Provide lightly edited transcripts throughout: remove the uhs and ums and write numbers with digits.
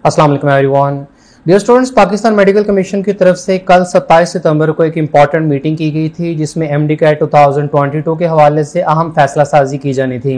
अस्सलाम वालेकुम everyone. Dear students, Pakistan medical commission की तरफ से कल 27 सितंबर को एक इम्पॉर्टेंट मीटिंग की गई थी जिसमें एमडी कैट 2022 के हवाले से अहम फैसला साजी की जानी थी।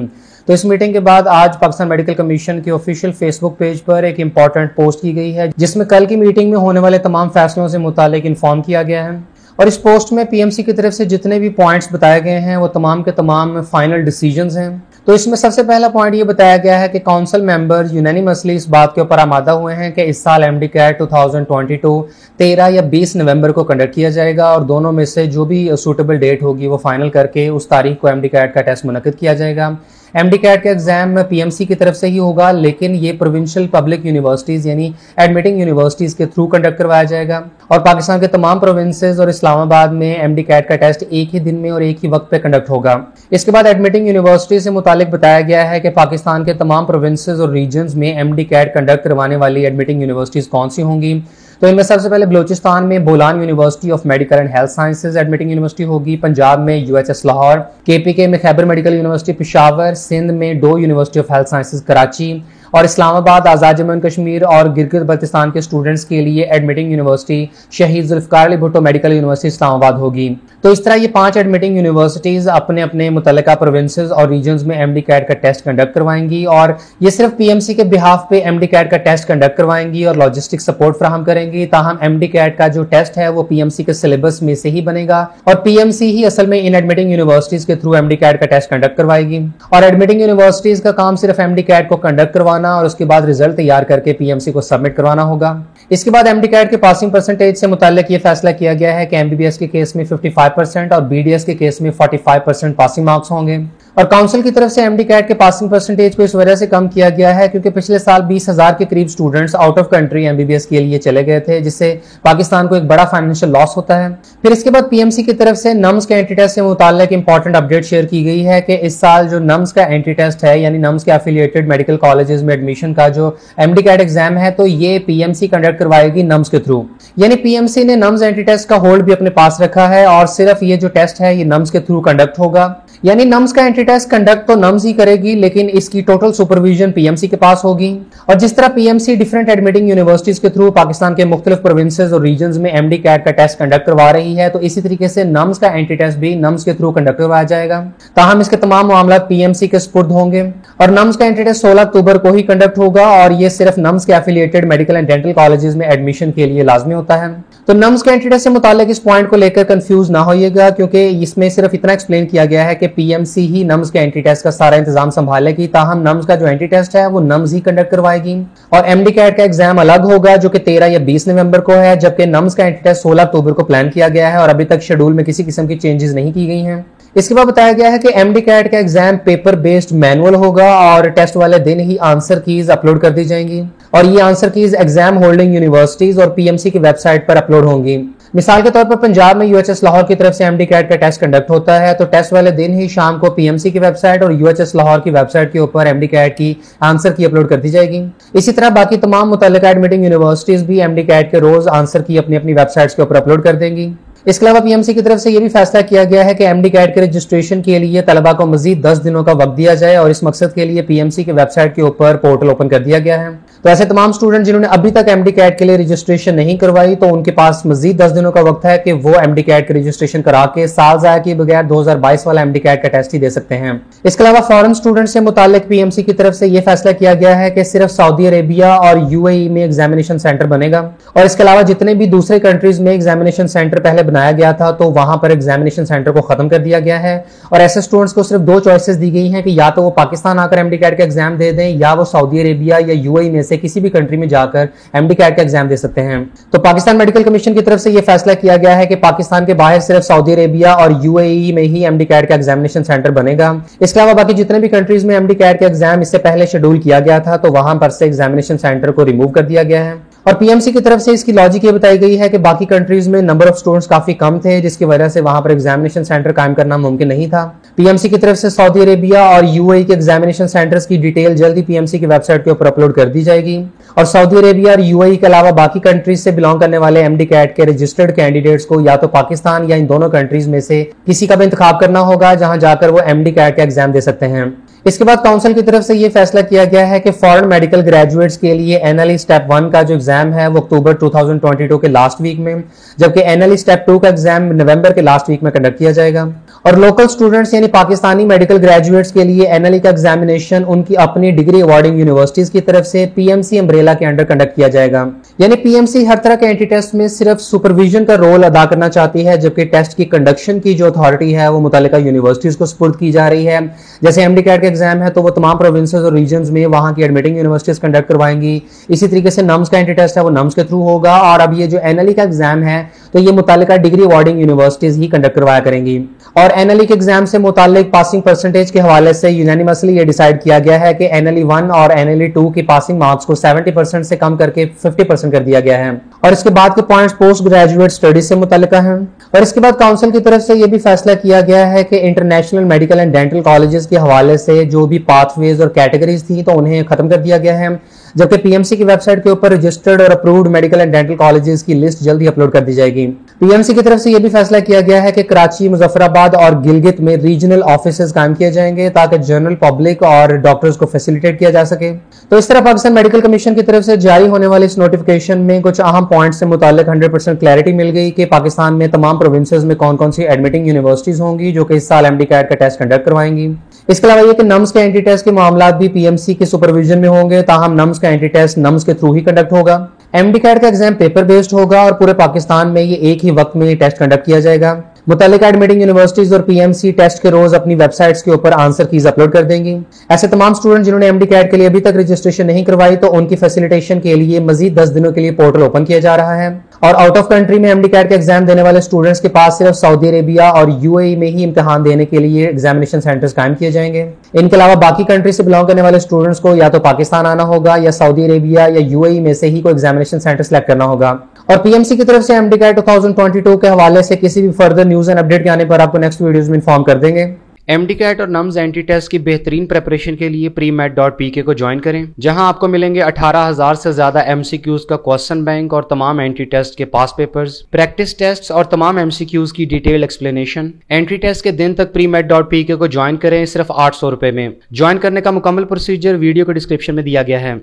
तो इस मीटिंग के बाद आज पाकिस्तान मेडिकल कमीशन के ऑफिशियल फेसबुक पेज पर एक इम्पॉर्टेंट पोस्ट की गई है जिसमें कल की मीटिंग में होने वाले तमाम फैसलों से मुतालिक इन्फॉर्म किया गया है। और इस पोस्ट में पीएमसी की तरफ से जितने भी पॉइंट्स बताए गए हैं वो तमाम के तमाम फाइनल डिसीजंस हैं। तो इसमें सबसे पहला पॉइंट ये बताया गया है कि काउंसिल मेंबर्स यूनानिमसली इस बात के ऊपर आमादा हुए हैं कि इस साल एमडी कैट 2022 13 या 20 नवंबर को कंडक्ट किया जाएगा और दोनों में से जो भी सूटेबल डेट होगी वो फाइनल करके उस तारीख को एमडी कैट का टेस्ट मुनक्किद किया जाएगा। एमडी कैट का एग्जाम पीएमसी की तरफ से ही होगा, लेकिन ये प्रोविंशियल पब्लिक यूनिवर्सिटीज यानी एडमिटिंग यूनिवर्सिटीज के थ्रू कंडक्ट करवाया जाएगा और पाकिस्तान के तमाम प्रोविंसेस और इस्लामाबाद में एमडी कैट का टेस्ट एक ही दिन में और एक ही वक्त पे कंडक्ट होगा। इसके बाद एडमिटिंग यूनिवर्सिटी से मुतालिक बताया गया है कि पाकिस्तान के तमाम प्रोविंसेस और रीजन्स में एमडी कैट कंडक्ट करवाने वाली एडमिटिंग यूनिवर्सिटीज कौन सी होंगी। तो इनमें सबसे पहले बलूचिस्तान में Bolan university of medical and health sciences admitting university होगी, पंजाब में यूएचएस लाहौर, केपीके में खैबर मेडिकल यूनिवर्सिटी पेशावर, सिंध में Dow university of health sciences Karachi और इस्लामाबाद आज़ाद जम्मू एंड कश्मीर और गिलगित बल्तिस्तान के स्टूडेंट्स के लिए एडमिटिंग यूनिवर्सिटी शहीद जुल्फकार अली भुट्टो मेडिकल यूनिवर्सिटी इस्लामाबाद होगी। तो इस तरह ये 5 एडमिटिंग यूनिवर्सिटीज अपने अपने मुतल्लिका प्रोविंसेस और रीजन्स में एमडी कैट का टेस्ट कंडक्ट करवाएंगी और ये सिर्फ पीएमसी के बिहाफ पे एमडी कैट का टेस्ट कंडक्ट करवाएंगी और लॉजिस्टिक सपोर्ट फराहम करेंगी। ताहम एमडी कैट का जो टेस्ट है वो पीएमसी के सिलेबस में से ही बनेगा और पीएमसी ही असल में इन एडमिटिंग यूनिवर्सिटीज के थ्रू एमडी कैट का टेस्ट कंडक्ट करवाएगी और एडमिटिंग यूनिवर्सिटीज का काम सिर्फ एमडी कैट को कंडक्ट करवाना और उसके बाद रिजल्ट तैयार करके पीएमसी को सबमिट करवाना होगा। इसके बाद एमडी कैट के पासिंग परसेंटेज से मुताल्लिक ये फैसला किया गया है कि एमबीबीएस के केस में 55% और बीडीएस के केस में 45% पासिंग मार्क्स होंगे और काउंसिल की तरफ से एमडी कैट के पासिंग परसेंटेज को इस वजह से कम किया गया है क्योंकि पिछले साल 20,000 के करीब students out of country MBBS के लिए चले गए थे, जिससे पाकिस्तान को एक बड़ा फाइनेंशियल लॉस होता है। फिर इसके बाद पीएमसी की तरफ से नम्स के एंटी टेस्ट से मुताल्लिक इंपॉर्टेंट अपडेट शेयर की गई है कि इस साल जो नम्स का एंटी टेस्ट है यानी नम्स के एफिलिएटेड मेडिकल कॉलेजेस में एडमिशन का जो एमडी कैट एग्जाम है तो ये पीएमसी कंडक्ट करवाएगी नम्स के थ्रू, यानी पीएमसी ने नम्स एंटी टेस्ट का होल्ड भी अपने पास रखा है और सिर्फ ये जो टेस्ट है ये नम्स के थ्रू कंडक्ट होगा। यानी नम्स का एंटी टेस्ट कंडक्ट तो नम्स ही करेगी लेकिन इसकी टोटल सुपरविजन पीएमसी के पास होगी। और जिस तरह पीएमसी डिफरेंट एडमिटिंग यूनिवर्सिटीज के थ्रू पाकिस्तान के मुख्तलिफ प्रोविंसेस और रीजन्स में एमडी कैट का टेस्ट कंडक्ट करवा रही है तो इसी तरीके से नम्स का एंटी टेस्ट भी नम्स के थ्रू कंडक्ट करवाया जाएगा। ताहम इसके तमाम मामला पीएमसी के सुपुर्द होंगे और नम्स का एंटी टेस्ट 16 अक्टूबर को ही कंडक्ट होगा और ये सिर्फ नम्स के affiliated medical and dental colleges में एडमिशन के लिए लाजमी होता है। तो नम्स के एंटी टेस्ट से मुताल्लिक इस पॉइंट को लेकर कंफ्यूज ना होइएगा क्योंकि इसमें सिर्फ इतना एक्सप्लेन किया गया है कि पीएमसी ही नम्स के एंटी टेस्ट का सारा इंतजाम संभालेगी। ताहम नम्स का जो एंटी टेस्ट है वो नम्स ही कंडक्ट करवाएगी और एमडी कैट का एग्जाम अलग होगा जो कि 13 या 20 नवंबर को है, जबकि नम्स का एंटी टेस्ट 16 अक्टूबर को प्लान किया गया है और अभी तक शेड्यूल में किसी किस्म की चेंजेस नहीं की गई हैं। इसके बाद बताया गया है कि एमडी कैट का एग्जाम पेपर बेस्ड मैनुअल होगा और टेस्ट वाले दिन ही आंसर कीज अपलोड कर दी जाएंगी और ये answer keys exam holding universities और पीएमसी की वेबसाइट पर अपलोड होंगी। मिसाल के तौर पर पंजाब में यूएचएस लाहौर की तरफ से एमडी कैट का टेस्ट कंडक्ट होता है तो टेस्ट वाले दिन ही शाम को पीएमसी की वेबसाइट और यूएचएस लाहौर की वेबसाइट के ऊपर एमडी कैट की आंसर की अपलोड कर दी जाएगी। इसी तरह बाकी तमाम मुतल्लिका एडमिटिंग यूनिवर्सिटीज भी एमडी कैट के रोज आंसर की अपनी अपनी वेबसाइट्स के ऊपर अपलोड कर देंगी। इसके अलावा पीएमसी की तरफ से यह भी फैसला किया गया है कि एमडी कैट के रजिस्ट्रेशन के लिए तलबा को मजीद 10 दिनों का वक्त दिया जाए और इस मकसद के लिए पीएमसी की वेबसाइट के ऊपर पोर्टल ओपन कर दिया गया है। तो ऐसे तमाम स्टूडेंट जिन्होंने अभी तक एमडी कैट के लिए रजिस्ट्रेशन नहीं करवाई तो उनके पास मजीद 10 दिनों का वक्त है कि वो एमडी कैट के रजिस्ट्रेशन करा के साल जाया के बगैर 2022 वाला एमडी कैट का टेस्ट ही दे सकते हैं। इसके अलावा फॉरेन स्टूडेंट से मुताल्लिक पीएमसी की तरफ से यह फैसला किया गया है कि सिर्फ सऊदी अरेबिया और यूएई में एग्जामिनेशन सेंटर बनेगा और इसके अलावा जितने भी दूसरे कंट्रीज में एग्जामिनेशन सेंटर पहले बनाया गया था तो वहां पर एग्जामिनेशन सेंटर को खत्म कर दिया गया है और ऐसे स्टूडेंट्स को सिर्फ 2 चॉइसेस दी गई हैं कि या तो वो पाकिस्तान आकर एमडी कैट का एग्जाम दे दें या वो सऊदी अरेबिया या यूएई में से किसी भी कंट्री में जाकर एमडी कैट का एग्जाम दे सकते हैं। तो पाकिस्तान मेडिकल कमीशन की तरफ से यह फैसला किया गया है कि पाकिस्तान के बाहर सिर्फ सऊदी अरेबिया और यूएई में ही एमडी कैट का एग्जामिनेशन सेंटर बनेगा। इसके अलावा बाकी जितने भी कंट्रीज में एमडी कैट का एग्जाम इससे पहले शेड्यूल किया गया था तो वहां पर से एग्जामिनेशन सेंटर को रिमूव कर दिया गया है। और पीएमसी की तरफ से इसकी लॉजिक ये बताई गई है कि बाकी कंट्रीज में नंबर ऑफ स्टूडेंट्स काफी कम थे जिसकी वजह से वहां पर एग्जामिनेशन सेंटर कायम करना मुमकिन नहीं था। पीएमसी की तरफ से सऊदी अरेबिया और यूएई के एग्जामिनेशन सेंटर्स की डिटेल जल्दी पीएमसी की वेबसाइट के ऊपर अपलोड कर दी जाएगी और सऊदी अरेबिया और यूएई के अलावा बाकी कंट्रीज से बिलोंग करने वाले एमडी कैट के रजिस्टर्ड कैंडिडेट्स को या तो पाकिस्तान या इन दोनों कंट्रीज में से किसी का भी इंतखाब करना होगा जहां जाकर वो एमडी कैट का एग्जाम दे सकते हैं। इसके बाद काउंसिल की तरफ से ये फैसला किया गया है कि फॉरेन मेडिकल ग्रेजुएट्स के लिए एनएलई स्टेप 1 का जो एग्जाम है वो अक्टूबर 2022 के लास्ट वीक में, जबकि एनएलई स्टेप 2 का एग्जाम नवंबर के लास्ट वीक में कंडक्ट किया जाएगा। और लोकल स्टूडेंट्स यानी पाकिस्तानी मेडिकल ग्रेजुएट्स के लिए एनएलई का एग्जामिनेशन उनकी अपनी डिग्री अवार्डिंग यूनिवर्सिटीज की तरफ से पीएमसी अम्ब्रेला के अंडर कंडक्ट किया जाएगा। यानी पीएमसी हर तरह के एंटी टेस्ट में सिर्फ सुपरविजन का रोल अदा करना चाहती है, जबकि टेस्ट की कंडक्शन की जो अथॉरिटी है वो मुतल्लिका यूनिवर्सिटीज को सुपुर्द की जा रही है। जैसे एमडी कैट का एग्जाम है तो वो तमाम प्रोविंसेस और रीजन्स में वहां की एडमिटिंग यूनिवर्सिटीज कंडक्ट करवाएंगी। इसी तरीके से नम्स का एंटी टेस्ट है वो नम्स के थ्रू होगा। और अब ये जो एनएलई का एग्जाम है तो ये मुतल्लिका डिग्री अवार्डिंग यूनिवर्सिटीज ही कंडक्ट करवाया करेंगी। और एनएलई के एग्जाम से मुताल्लिक पासिंग परसेंटेज के हवाले से यूनानिमसली ये डिसाइड किया गया है कि एनएलई 1 और एनएलई 2 की पासिंग मार्क्स को 70% से कम करके 50% कर दिया गया है। और इसके बाद के पॉइंट्स पोस्ट ग्रेजुएट स्टडीज से मुतल्लिका हैं। और इसके बाद काउंसिल की तरफ से यह भी फैसला किया गया है कि international medical and dental colleges के हवाले से जो भी पाथवेज और कैटेगरीज थी तो उन्हें खत्म कर दिया गया है, जबकि पीएमसी की वेबसाइट के ऊपर रजिस्टर्ड और approved medical and dental colleges की लिस्ट जल्द ही अपलोड कर दी जाएगी। पीएमसी की तरफ से यह भी फैसला किया गया है कि कराची, मुजफ्फराबाद और गिलगित में रीजनल ऑफिसेज कायम किए जाएंगे ताकि जनरल पब्लिक और डॉक्टर्स को फैसिलिटेट किया जा सके। तो इस तरह पाकिस्तान मेडिकल कमीशन की तरफ से जारी होने वाले इस नोटिफिकेशन में कुछ अहम पॉइंट्स से मुताल्लिक 100% क्लैरिटी मिल गई कि पाकिस्तान में तमाम प्रोविंसेस में कौन कौन सी एडमिटिंग यूनिवर्सिटीज होंगी जो कि इस साल एमडी कैट का टेस्ट कंडक्ट करवाएंगी। इसके अलावा ये कि नम्स के एंटी टेस्ट के मामला भी पीएमसी के सुपरविजन में होंगे, ताहम नम्स का एंटी टेस्ट नम्स के थ्रू ही कंडक्ट होगा। एमडी कैट का एग्जाम पेपर बेस्ड होगा और पूरे पाकिस्तान में ये एक ही वक्त में टेस्ट कंडक्ट किया जाएगा। मुतल्लिका एडमिटिंग यूनिवर्सिटीज और पीएमसी टेस्ट के रोज अपनी वेबसाइट्स के ऊपर आंसर कीज अपलोड कर देंगी। ऐसे तमाम स्टूडेंट जिन्होंने एमडी कैट के लिए अभी तक रजिस्ट्रेशन नहीं करवाई तो उनकी फैसिलिटेशन के लिए मजीद 10 दिनों के लिए पोर्टल ओपन किया जा रहा है। और आउट ऑफ कंट्री में एमडी कैट का एग्जाम देने वाले स्टूडेंट्स के पास सिर्फ सऊदी अरेबिया और यूएई में ही इम्तिहान देने के लिए एग्जामिनेशन सेंटर्स कायम किए जाएंगे। इनके अलावा बाकी कंट्री से बिलोंग करने वाले स्टूडेंट्स को या तो पाकिस्तान आना होगा या सऊदी अरेबिया या यूएई में से ही कोई एग्जामिनेशन सेंटर सेलेक्ट करना होगा। और पीएमसी की तरफ से एमडी कैट 2022 के हवाले से किसी भी फर्दर न्यूज एंड अपडेट के आने पर आपको नेक्स्ट वीडियोस में इन्फॉर्म कर देंगे। एमडी कैट और नम्स एंटी टेस्ट की बेहतरीन प्रेपरेशन के लिए premed.pk को ज्वाइन करें, जहां आपको मिलेंगे 18,000 से ज्यादा एमसीक्यूज का क्वेश्चन बैंक और तमाम एंटी टेस्ट के पास पेपर्स, प्रैक्टिस टेस्ट और तमाम एमसीक्यूज की डिटेल एक्सप्लेनेशन। एंट्री टेस्ट के दिन तक premed.pk को ज्वाइन करें सिर्फ 800 रुपए में। ज्वाइन करने का मुकम्मल प्रोसीजर वीडियो के डिस्क्रिप्शन में दिया गया है।